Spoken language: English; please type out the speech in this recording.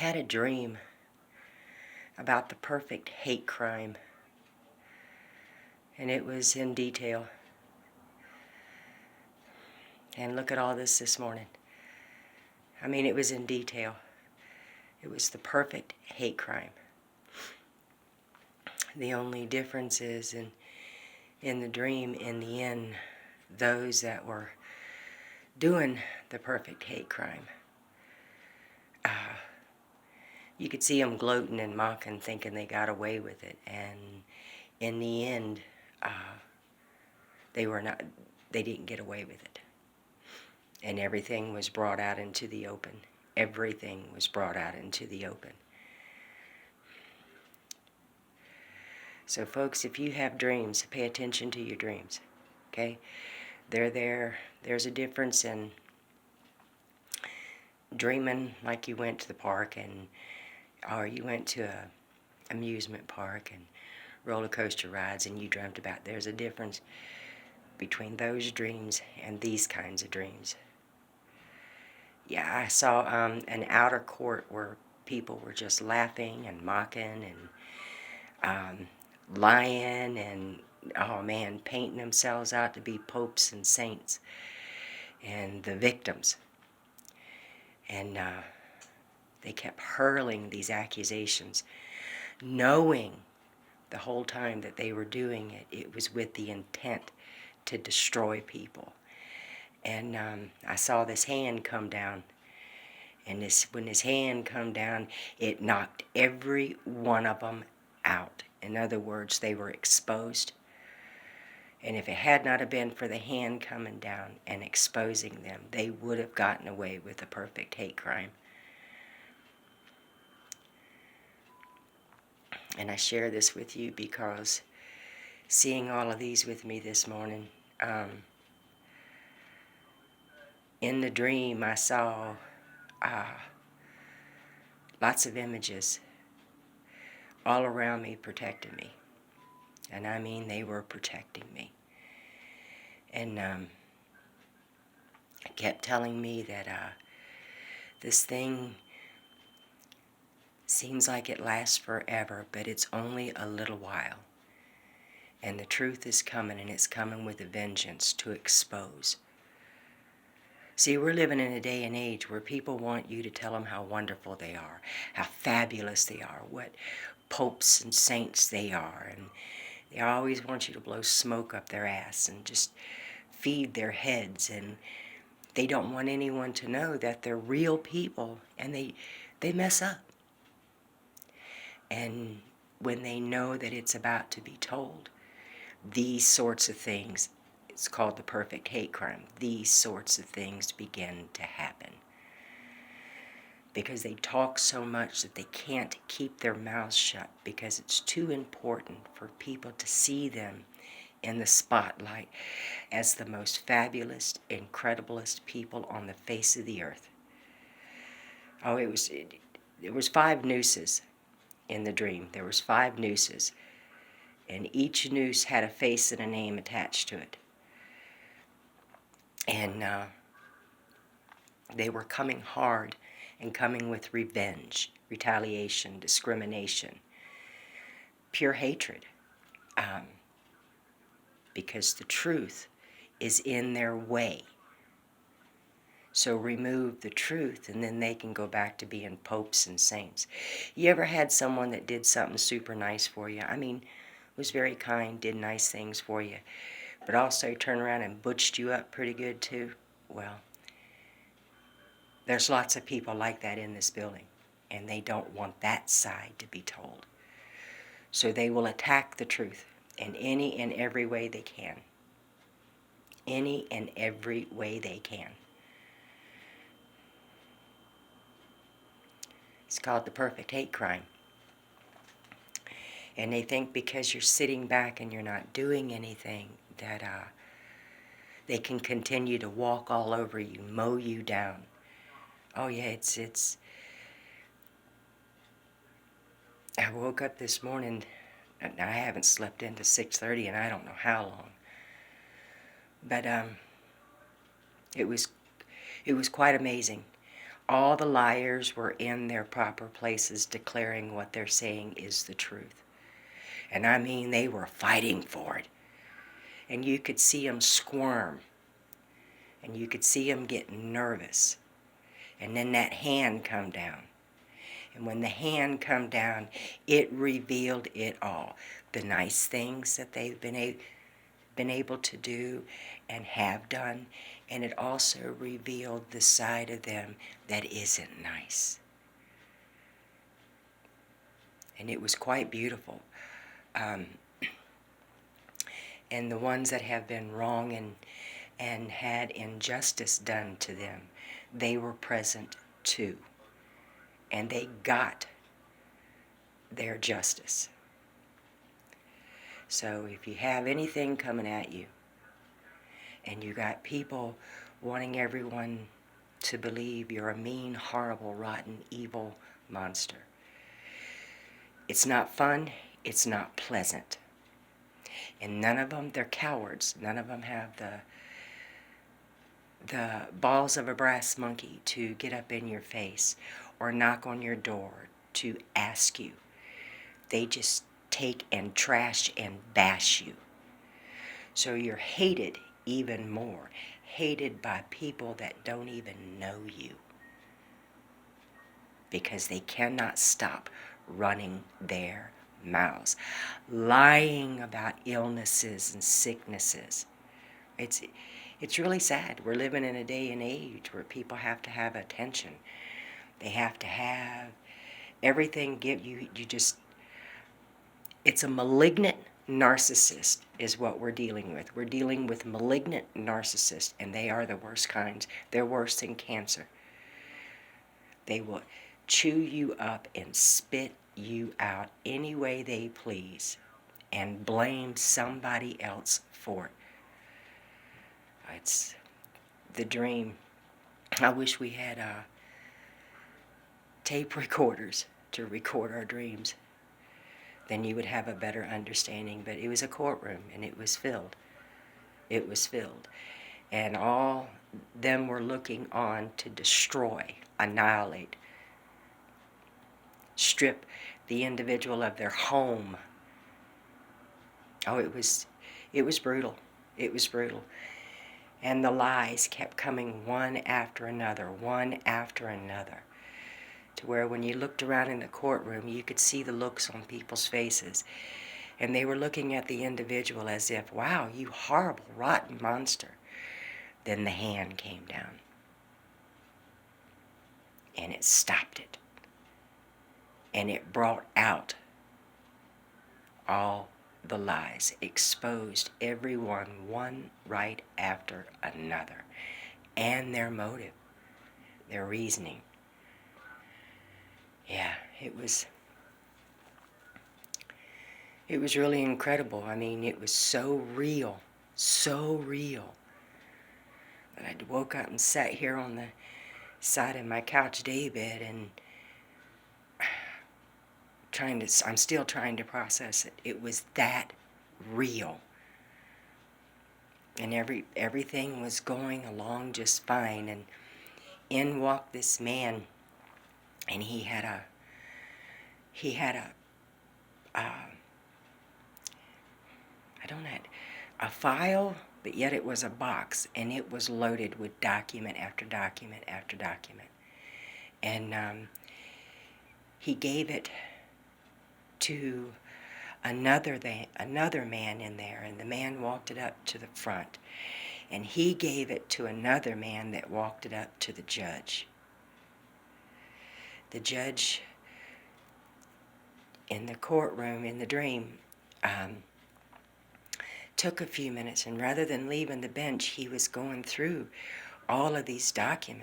had a dream about the perfect hate crime, and it was in detail. And look at all this morning. I mean, it was in detail. It was the perfect hate crime. The only difference is in the dream, in the end, those that were doing the perfect hate crime, you could see them gloating and mocking, thinking they got away with it. And in the end, they didn't get away with it. And everything was brought out into the open. Everything was brought out into the open. So folks, if you have dreams, pay attention to your dreams, okay? They're there. There's a difference in dreaming like you went to the park or you went to a amusement park and roller coaster rides and you dreamt about. There's a difference between those dreams and these kinds of dreams. Yeah, I saw an outer court where people were just laughing and mocking and lying and, oh man, painting themselves out to be popes and saints and the victims. And they kept hurling these accusations, knowing the whole time that they were doing it, it was with the intent to destroy people. And I saw this hand come down, and when this hand come down, it knocked every one of them out. In other words, they were exposed. And if it had not have been for the hand coming down and exposing them, they would have gotten away with a perfect hate crime. And I share this with you because seeing all of these with me this morning, in the dream I saw lots of images all around me protecting me. And I mean, they were protecting me. And kept telling me that this thing seems like it lasts forever, but it's only a little while. And the truth is coming, and it's coming with a vengeance to expose. See, we're living in a day and age where people want you to tell them how wonderful they are, how fabulous they are, what popes and saints they are, and they always want you to blow smoke up their ass and just feed their heads, and they don't want anyone to know that they're real people, and they mess up. And when they know that it's about to be told, these sorts of things, it's called the perfect hate crime, these sorts of things begin to happen. Because they talk so much that they can't keep their mouths shut because it's too important for people to see them in the spotlight as the most fabulous, incrediblest people on the face of the earth. Oh, there was 5 nooses in the dream. There was 5 nooses. And each noose had a face and a name attached to it. And they were coming hard and coming with revenge, retaliation, discrimination, pure hatred. Because the truth is in their way. So remove the truth, and then they can go back to being popes and saints. You ever had someone that did something super nice for you? I mean, was very kind, did nice things for you, but also turned around and butched you up pretty good too? Well, there's lots of people like that in this building, and they don't want that side to be told. So they will attack the truth in any and every way they can. Any and every way they can. It's called the perfect hate crime. And they think because you're sitting back and you're not doing anything that they can continue to walk all over you, mow you down. Oh yeah, it's I woke up this morning, and I haven't slept into 6:30 and I don't know how long. But it was quite amazing. All the liars were in their proper places declaring what they're saying is the truth. And I mean, they were fighting for it. And you could see them squirm. And you could see them get nervous. And then that hand come down. And when the hand come down, it revealed it all. The nice things that they've been able to do and have done. And it also revealed the side of them that isn't nice. And it was quite beautiful. And the ones that have been wrong and had injustice done to them, they were present too. And they got their justice. So if you have anything coming at you, and you got people wanting everyone to believe you're a mean, horrible, rotten, evil monster, it's not fun, it's not pleasant. And none of them, they're cowards. None of them have the balls of a brass monkey to get up in your face or knock on your door to ask you. They just take and trash and bash you. So you're hated even more. Hated by people that don't even know you. Because they cannot stop running their mouths. Lying about illnesses and sicknesses. It's really sad. We're living in a day and age where people have to have attention. They have to have everything give you just, it's a malignant narcissist is what we're dealing with. We're dealing with malignant narcissists, and they are the worst kinds. They're worse than cancer. They will chew you up and spit you out any way they please and blame somebody else for it. It's the dream. I wish we had tape recorders to record our dreams. Then you would have a better understanding. But it was a courtroom, and it was filled. It was filled. And all them were looking on to destroy, annihilate, strip the individual of their home. Oh, it was brutal. It was brutal. And the lies kept coming one after another, to where when you looked around in the courtroom, you could see the looks on people's faces. And they were looking at the individual as if, wow, you horrible, rotten monster. Then the hand came down. And it stopped it. And it brought out all the lies, exposed everyone one right after another, and their motive, their reasoning. Yeah, it was really incredible. I mean, it was so real that I woke up and sat here on the side of my couch daybed and I'm still trying to process it. It was that real. And everything was going along just fine. And in walked this man, and he had a file, but yet it was a box, and it was loaded with document after document after document. And he gave it to another man in there, and the man walked it up to the front, and he gave it to another man that walked it up to the judge. The judge in the courtroom in the dream took a few minutes, and rather than leaving the bench, he was going through all of these documents.